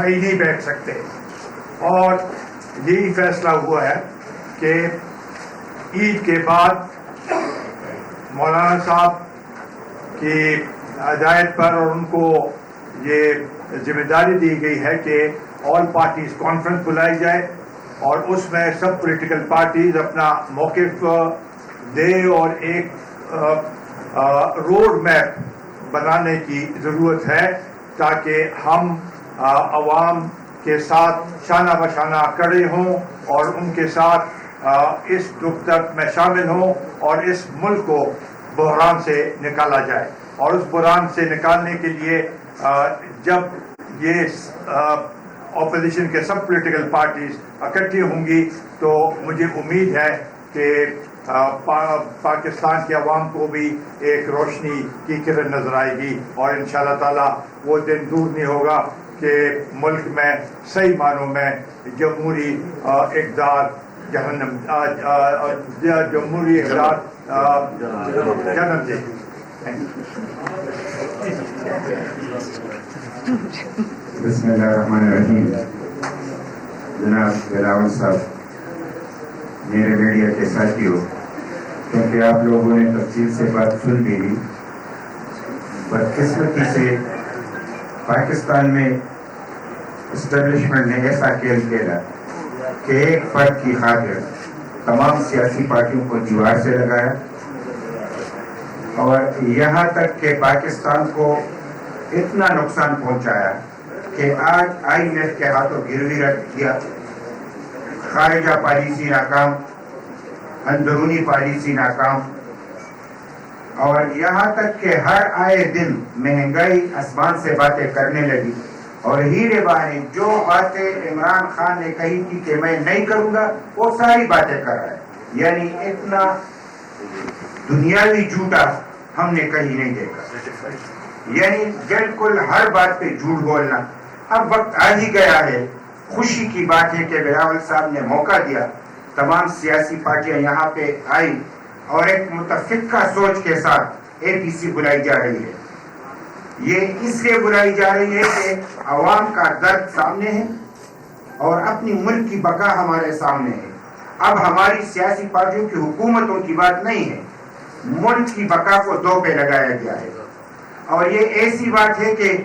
ہی نہیں بیٹھ سکتے، اور یہی فیصلہ ہوا ہے کہ عید کے بعد مولانا صاحب کی ہدایت پر اور ان کو یہ ذمہ داری دی گئی ہے کہ آل پارٹیز کانفرنس بلائی جائے اور اس میں سب پولیٹیکل پارٹیز اپنا موقف دے اور ایک روڈ میپ بنانے کی ضرورت ہے تاکہ ہم عوام کے ساتھ شانہ بشانہ کھڑے ہوں اور ان کے ساتھ اس دکھ تک میں شامل ہوں اور اس ملک کو بحران سے نکالا جائے. اور اس بحران سے نکالنے کے لیے جب یہ اپوزیشن کے سب پولیٹیکل پارٹیز اکٹھی ہوں گی تو مجھے امید ہے کہ پاکستان کی عوام کو بھی ایک روشنی کی کرن نظر آئے گی، اور انشاءاللہ تعالیٰ وہ دن دور نہیں ہوگا کہ ملک میں صحیح معنوں میں جمہوری اقدار جمہوری اقدار جنم دے. بسم اللہ الرحمن الرحیم. جناب بلاول صاحب، میرے میڈیا کے ساتھیوں، کیونکہ آپ لوگوں نے تفصیل سے بات سن بھی لی، بدقسمتی سے پاکستان میں اسٹیبلشمنٹ نے ایسا کھیل کھیلا کہ ایک فرد کی خاطر تمام سیاسی پارٹیوں کو دیوار سے لگایا، اور یہاں تک کہ پاکستان کو اتنا نقصان پہنچایا کہ آج IMF کے ہاتھوں گروی رکھ دیا. خارجہ پالیسی ناکام، اندرونی پالیسی ناکام، اور یہاں تک کہ ہر آئے دن مہنگائی آسمان سے باتیں کرنے لگی، اور ہیرے بہانے جو باتیں عمران خان نے کہی تھی کہ میں نہیں کروں گا وہ ساری باتیں کر رہا ہے. یعنی اتنا دنیاوی جھوٹا ہم نے کہیں نہیں دیکھا، یعنی بالکل ہر بات پہ جھوٹ بولنا. اب وقت آ ہی گیا ہے. خوشی کی بات ہے کہ بلاول صاحب نے موقع دیا، تمام سیاسی پارٹیاں یہاں پہ آئی اور ایک متفقہ سوچ کے ساتھ APC بلائی جا رہی ہے. یہ اس لیے بلائی جا رہی ہے کہ عوام کا درد سامنے ہے اور اپنی ملک کی بقا ہمارے سامنے ہے. اب ہماری سیاسی پارٹیوں کی حکومتوں کی بات نہیں ہے، ملک کی بقا کو دو پہ لگایا گیا ہے. اور یہ ایسی بات ہے کہ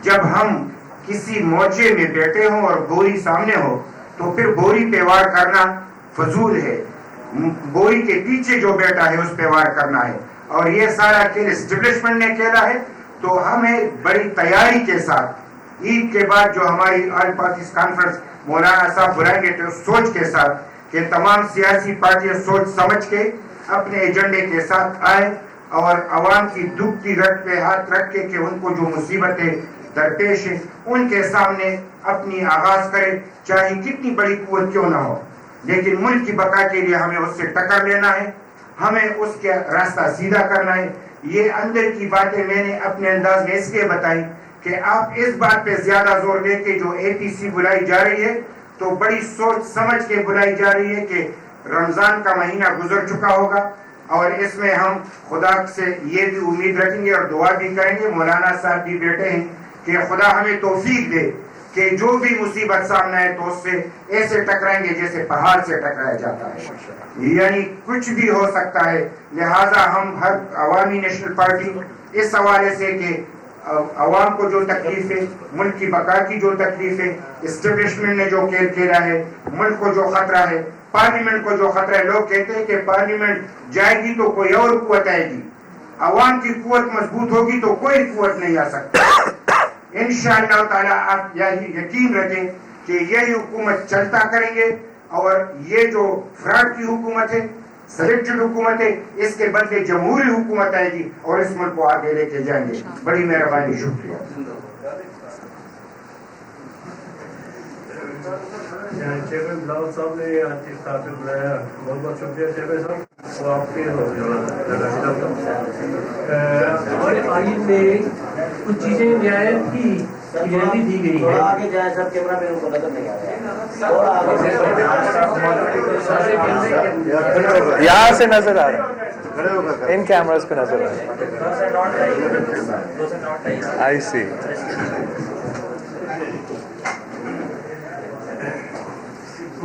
جب ہم کسی موچے میں بیٹھے ہوں اور بوری سامنے ہو تو پھر بوری پہ وار کرنا فضول ہے. بوری کے پیچھے جو بیٹھا ہے اس پہ وار کرنا ہے. اور یہ سارا کھیل اسٹیبلشمنٹ نے کھیلا ہے. تو ہمیں بڑی تیاری کے ساتھ عید کے بعد جو ہماری آل پارٹیز کانفرنس مولانا صاحب بلائیں گے تو سوچ کے ساتھ کہ تمام سیاسی پارٹیاں سوچ سمجھ کے اپنے ایجنڈے کے ساتھ آئیں اور عوام کی دکھتی رٹ پہ ہاتھ رکھ کے کہ ان کو جو مصیبتیں درپیش ہیں ان کے سامنے اپنی آغاز کرے، چاہے کتنی بڑی قوت کیوں نہ ہو. لیکن ملک کی بقا کے لیے ہمیں اس سے ٹکر لینا ہے، ہمیں اس کے راستہ سیدھا کرنا ہے. یہ اندر کی باتیں میں نے اپنے انداز میں اس لیے بتائی کہ آپ اس بات پہ زیادہ زور دیں کہ جو APC بلائی جا رہی ہے تو بڑی سوچ سمجھ کے بلائی جا رہی ہے کہ رمضان کا مہینہ گزر چکا ہوگا اور اس میں ہم خدا سے یہ بھی امید رکھیں گے اور دعا بھی کریں گے، مولانا صاحب بھی بیٹھے ہیں، کہ خدا ہمیں توفیق دے کہ جو بھی مصیبت سامنے ہے تو اس سے ایسے ٹکرائیں گے جیسے پہاڑ سے ٹکرایا جاتا ہے. یعنی کچھ بھی ہو سکتا ہے. لہذا ہم ہر عوامی نیشنل پارٹی اس حوالے سے کہ عوام کو جو تکلیف ہے، ملک کی بقا کی جو تکلیف ہے، اسٹیبلشمنٹ نے جو کھیل کھیلا ہے، ملک کو جو خطرہ ہے، پارلیمنٹ کو جو خطرہ ہے. لوگ کہتے ہیں کہ پارلیمنٹ جائے گی تو کوئی اور قوت آئے گی. عوام کی قوت مضبوط ہوگی تو کوئی قوت نہیں آ سکتی. انشاءاللہ تعالیٰ آپ یقین رکھیں کہ یہی حکومت چلتا کریں گے، اور یہ جو فراڈ کی حکومت ہے، سلیکٹڈ حکومت ہے، اس کے بدلے جمہوری حکومت آئے گی اور اس ملک کو آگے لے کے جائیں گے. بڑی مہربانی، شکریہ. چیئرمین بلاول صاحب نے آج استعفے بلایا، بہت بہت شکریہ چیئرمین صاحب. وہ آپ کے ہمارے آئین میں کچھ چیزیں رعایت کی گارنٹی دی گئی ہے. آگے جائے سب کیمرہ مینوں کو نظر نہیں آ رہا، یہاں سے نظر آ رہا ہے، ان کیمراز پہ نظر آ رہا ہے. آئی سی.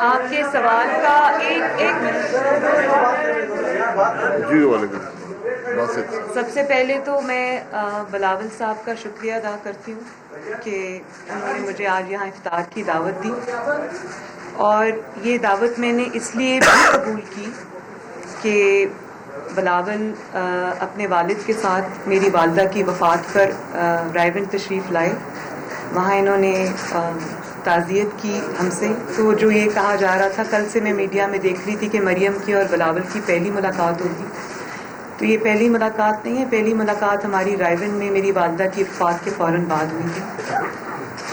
آپ کے سوال کا ایک منٹ. سب سے پہلے تو میں بلاول صاحب کا شکریہ ادا کرتی ہوں کہ انہوں نے مجھے آج یہاں افطار کی دعوت دی، اور یہ دعوت میں نے اس لیے بھی قبول کی کہ بلاول اپنے والد کے ساتھ میری والدہ کی وفات پر رائے گنج تشریف لائے. وہاں انہوں نے تعزیت کی ہم سے. تو جو یہ کہا جا رہا تھا، کل سے میں میڈیا میں دیکھ رہی تھی کہ مریم کی اور بلاول کی پہلی ملاقات ہوگی، تو یہ پہلی ملاقات نہیں ہے. پہلی ملاقات ہماری رائے گنج میں میری والدہ کی وفات کے فوراً بعد ہوئی تھی،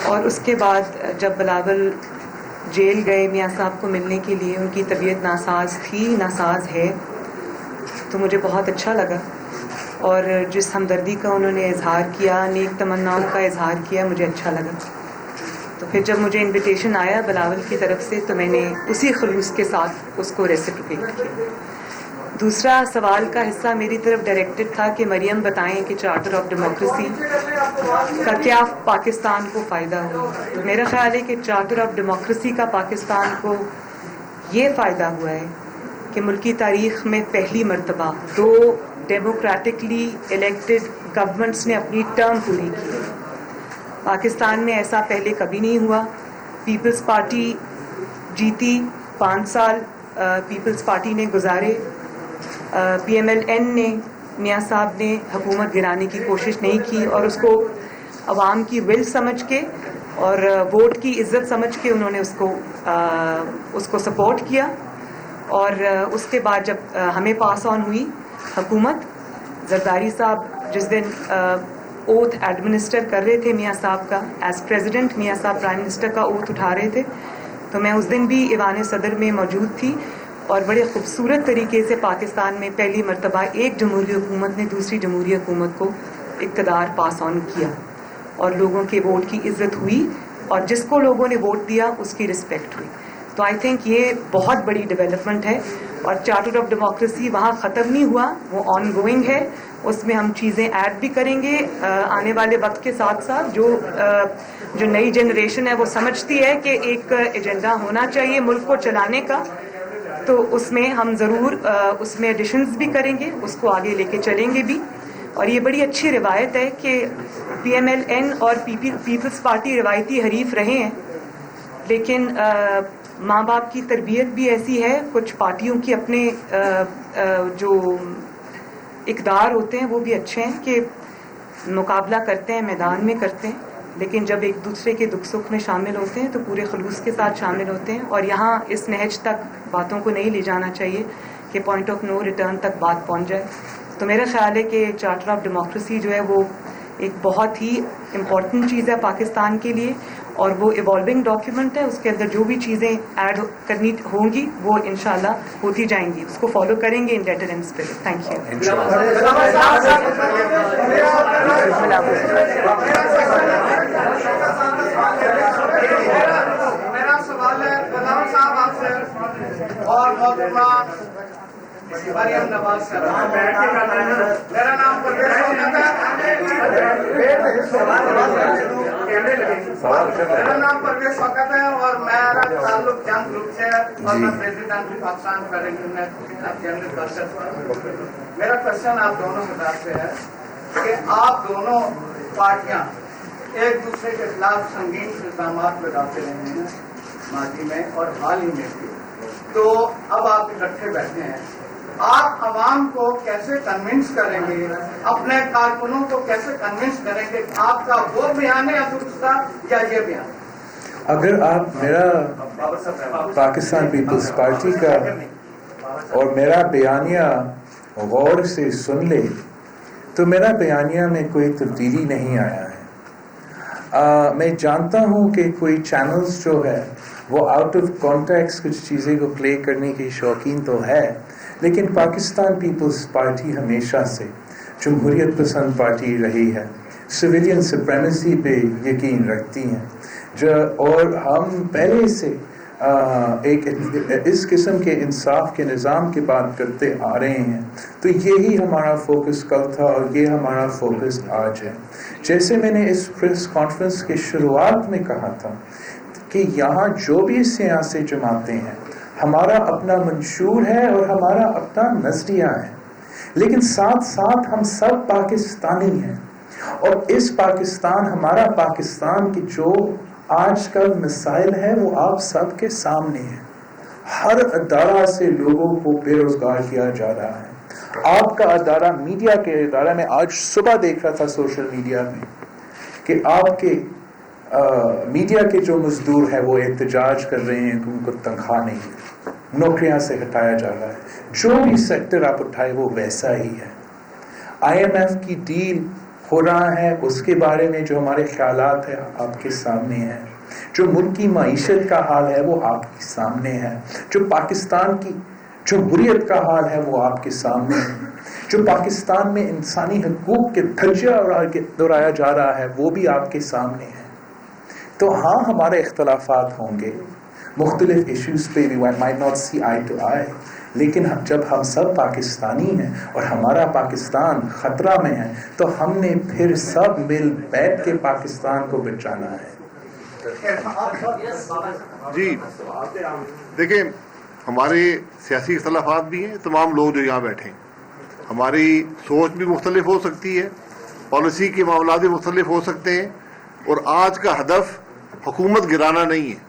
اور اس کے بعد جب بلاول جیل گئے میاں صاحب کو ملنے کے لیے، ان کی طبیعت ناساز تھی، ناساز ہے، تو مجھے بہت اچھا لگا، اور جس ہمدردی کا انہوں نے اظہار کیا، نیک تمناؤں کا اظہار کیا، مجھے اچھا لگا. تو پھر جب مجھے انویٹیشن آیا بلاول کی طرف سے، تو میں نے اسی خلوص کے ساتھ اس کو ریسیپروکیٹ کیا. دوسرا سوال کا حصہ میری طرف ڈائریکٹڈ تھا کہ مریم بتائیں کہ چارٹر آف ڈیموکریسی کا کیا پاکستان کو فائدہ ہوا. تو میرا خیال ہے کہ چارٹر آف ڈیموکریسی کا پاکستان کو یہ فائدہ ہوا ہے کہ ملکی تاریخ میں پہلی مرتبہ 2 ڈیموکریٹکلی الیکٹڈ گورنمنٹس نے اپنی ٹرم پوری کی. پاکستان میں ایسا پہلے کبھی نہیں ہوا. پیپلز پارٹی جیتی، 5 سال پیپلز پارٹی نے گزارے. PMLN نے، میاں صاحب نے حکومت گرانے کی کوشش نہیں کی، اور اس کو عوام کی ول سمجھ کے اور ووٹ کی عزت سمجھ کے انہوں نے اس کو سپورٹ کیا. اور اس کے بعد جب ہمیں پاس آن ہوئی حکومت، زرداری صاحب جس دن اوتھ ایڈمنسٹر کر رہے تھے میاں صاحب کا ایز پریزیڈنٹ، میاں صاحب پرائم منسٹر کا اوتھ اٹھا رہے تھے، تو میں اس دن بھی ایوان صدر میں موجود تھی، اور بڑے خوبصورت طریقے سے پاکستان میں پہلی مرتبہ ایک جمہوری حکومت نے دوسری جمہوری حکومت کو اقتدار پاس آن کیا، اور لوگوں کے ووٹ کی عزت ہوئی، اور جس کو لوگوں نے ووٹ دیا اس کی رسپیکٹ ہوئی. تو آئی تھنک یہ بہت بڑی ڈیولپمنٹ ہے. اور چارٹر آف ڈیموکریسی وہاں ختم نہیں ہوا، وہ آن گوئنگ ہے. اس میں ہم چیزیں ایڈ بھی کریں گے آنے والے وقت کے ساتھ ساتھ. جو نئی جنریشن ہے وہ سمجھتی ہے کہ ایک ایجنڈا ہونا چاہیے ملک کو چلانے کا، تو اس میں ہم ضرور اس میں ایڈیشنز بھی کریں گے، اس کو آگے لے کے چلیں گے بھی. اور یہ بڑی اچھی روایت ہے کہ PMLN اور پیپلز پارٹی روایتی حریف رہے ہیں، لیکن ماں باپ کی تربیت بھی ایسی ہے. کچھ پارٹیوں کی اپنے جو اقدار ہوتے ہیں وہ بھی اچھے ہیں کہ مقابلہ کرتے ہیں، میدان میں کرتے ہیں، لیکن جب ایک دوسرے کے دکھ سکھ میں شامل ہوتے ہیں تو پورے خلوص کے ساتھ شامل ہوتے ہیں. اور یہاں اس نہج تک باتوں کو نہیں لے جانا چاہیے کہ پوائنٹ آف نو ریٹرن تک بات پہنچ جائے. تو میرا خیال ہے کہ چارٹر آف ڈیموکریسی جو ہے وہ ایک بہت ہی امپورٹنٹ چیز ہے پاکستان کے لیے، اور وہ ایوالونگ ڈاکیومنٹ ہے. اس کے اندر جو بھی چیزیں ایڈ کرنی ہوں گی وہ انشاءاللہ ہوتی جائیں گی. اس کو فالو کریں گے in letter and spirit. Thank you. میرا سوال ہے بلاول صاحب آپ سے اور محترمہ مریم نواز صاحب. میرا نام پرویز شوکت ہے. میرا نام پرویز شوکت ہے اور میرا تعلق جنگ گروپ سے ہے اور میں پریزیڈنٹ پاکستان جنرل پرسد. میرا کوشچن آپ دونوں حضرات سے ہے کہ آپ دونوں پارٹیاں ایک دوسرے کے خلاف سنگین الزامات لگاتے رہے ہیں ماضی میں اور حال ہی میں بھی. تو اب آپ اکٹھے بیٹھے ہیں، آپ عوام کو کیسے کنونس کریں گے، اپنے کارکنوں کو کیسے کنونس کریں گے آپ کا وہ بیان ہے درستہ یا یہ بیان؟ اگر آپ میرا پاکستان پیپلز پارٹی کا اور میرا بیانیہ غور سے سن لے تو میرا بیانیہ میں کوئی تبدیلی نہیں آیا ہے. میں جانتا ہوں کہ کوئی چینلز جو ہے وہ آؤٹ آف کانٹیکس کچھ چیزیں کو پلے کرنے کی شوقین تو ہے، لیکن پاکستان پیپلز پارٹی ہمیشہ سے جمہوریت پسند پارٹی رہی ہے، سویلین سپریمیسی پہ یقین رکھتی ہیں، اور ہم پہلے سے ایک اس قسم کے انصاف کے نظام کی بات کرتے آ رہے ہیں. تو یہی ہمارا فوکس کل تھا اور یہ ہمارا فوکس آج ہے. جیسے میں نے اس پریس کانفرنس کی شروعات میں کہا تھا کہ یہاں جو بھی سیاسی جماعتیں ہیں ہمارا اپنا منشور ہے اور ہمارا اپنا نظریہ ہے، لیکن ساتھ ساتھ ہم سب پاکستانی ہیں، اور اس پاکستان ہمارا پاکستان کی جو آج کل مسائل ہے وہ آپ سب کے سامنے ہیں۔ ہر ادارہ سے لوگوں کو بے روزگار کیا جا رہا ہے۔ آپ کا ادارہ، میڈیا کے ادارہ میں آج صبح دیکھ رہا تھا سوشل میڈیا میں کہ آپ کے میڈیا کے جو مزدور ہیں وہ احتجاج کر رہے ہیں کہ ان کو تنخواہ نہیں ہے، نوکریاں سے ہٹایا جا رہا ہے۔ جو بھی سیکٹر آپ اٹھائے وہ ویسا ہی ہے۔ IMF کی ڈیل ہو رہا ہے، اس کے بارے میں جو ہمارے خیالات ہیں آپ کے سامنے ہیں۔ جو ملک کی معیشت کا حال ہے وہ آپ کے سامنے ہے۔ جو پاکستان کی جمہوریت کا حال ہے وہ آپ کے سامنے ہے۔ جو پاکستان میں انسانی حقوق کے دھجیہ دہرایا جا رہا ہے وہ بھی آپ کے سامنے ہے۔ تو ہاں ہمارے اختلافات ہوں گے، مختلف ایشوز پہ we might not see eye to eye، لیکن جب ہم سب پاکستانی ہیں اور ہمارا پاکستان خطرہ میں ہے تو ہم نے پھر سب مل بیٹھ کے پاکستان کو بچانا ہے۔ جی دیکھیں، ہمارے سیاسی اختلافات بھی ہیں، تمام لوگ جو یہاں بیٹھے ہیں، ہماری سوچ بھی مختلف ہو سکتی ہے، پالیسی کے معاملات بھی مختلف ہو سکتے ہیں، اور آج کا ہدف حکومت گرانا نہیں ہے،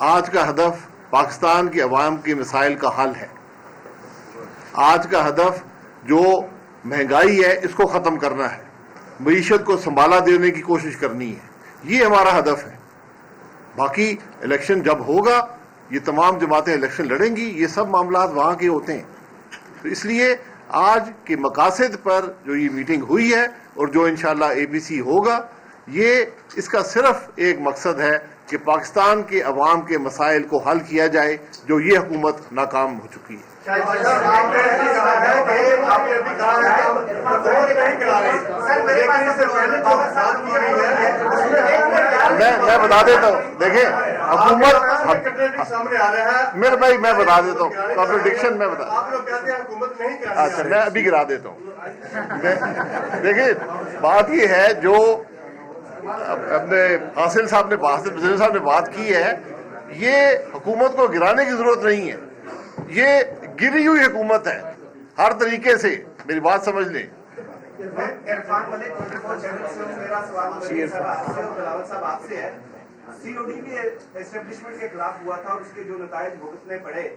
آج کا ہدف پاکستان کے عوام کے مسائل کا حل ہے۔ آج کا ہدف جو مہنگائی ہے اس کو ختم کرنا ہے، معیشت کو سنبھالا دینے کی کوشش کرنی ہے، یہ ہمارا ہدف ہے۔ باقی الیکشن جب ہوگا یہ تمام جماعتیں الیکشن لڑیں گی، یہ سب معاملات وہاں کے ہوتے ہیں۔ تو اس لیے آج کے مقاصد پر جو یہ میٹنگ ہوئی ہے اور جو انشاءاللہ APC ہوگا، یہ اس کا صرف ایک مقصد ہے کہ پاکستان کے عوام کے مسائل کو حل کیا جائے جو یہ حکومت ناکام ہو چکی ہے۔ میں بتا دیتا ہوں، دیکھیں حکومت میرے بھائی میں بتا دیتا ہوں کانٹرڈکشن میں اچھا میں ابھی گرا دیتا ہوں۔ دیکھیں بات یہ ہے جو اپنے حاصل صاحب نے بات کی ہے، یہ حکومت کو گرانے کی ضرورت نہیں ہے، یہ گری ہوئی حکومت ہے ہر طریقے سے، میری بات سمجھ لیں۔ عرفان ملک 24 چینل سے میرا سوال صاحب آپ سے ہے، COD کے اسٹیبلشمنٹ کے خلاف ہوا تھا اور اس کے جو نتائج بھگتنے پڑے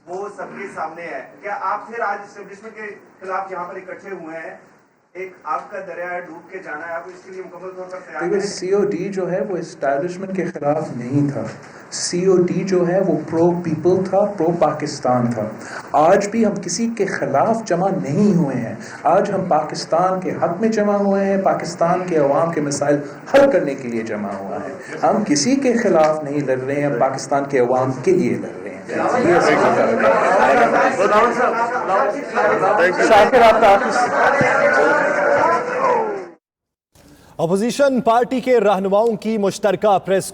وہ سب کے سامنے ہے۔ کیا آپ پھر آج اسٹیبلشمنٹ کے خلاف جہاں پر اکٹھے ہوئے ہیں، ایک آپ کا دریا ڈوب کے جانا ہے، آپ اس کے لیے مکمل طور پر تیار ہیں؟ COD جو ہے وہ اسٹیبلشمنٹ کے خلاف نہیں تھا، COD جو ہے وہ پرو پیپل تھا، پرو پاکستان تھا۔ آج بھی ہم کسی کے خلاف جمع نہیں ہوئے ہیں، آج ہم پاکستان کے حق میں جمع ہوئے ہیں، پاکستان کے عوام کے مسائل حل کرنے کے لیے جمع ہوا ہے۔ ہم کسی کے خلاف نہیں لڑ رہے ہیں، ہم پاکستان کے عوام کے لیے لڑ رہے ہیں۔ اپوزیشن پارٹی کے رہنماؤں کی مشترکہ پریس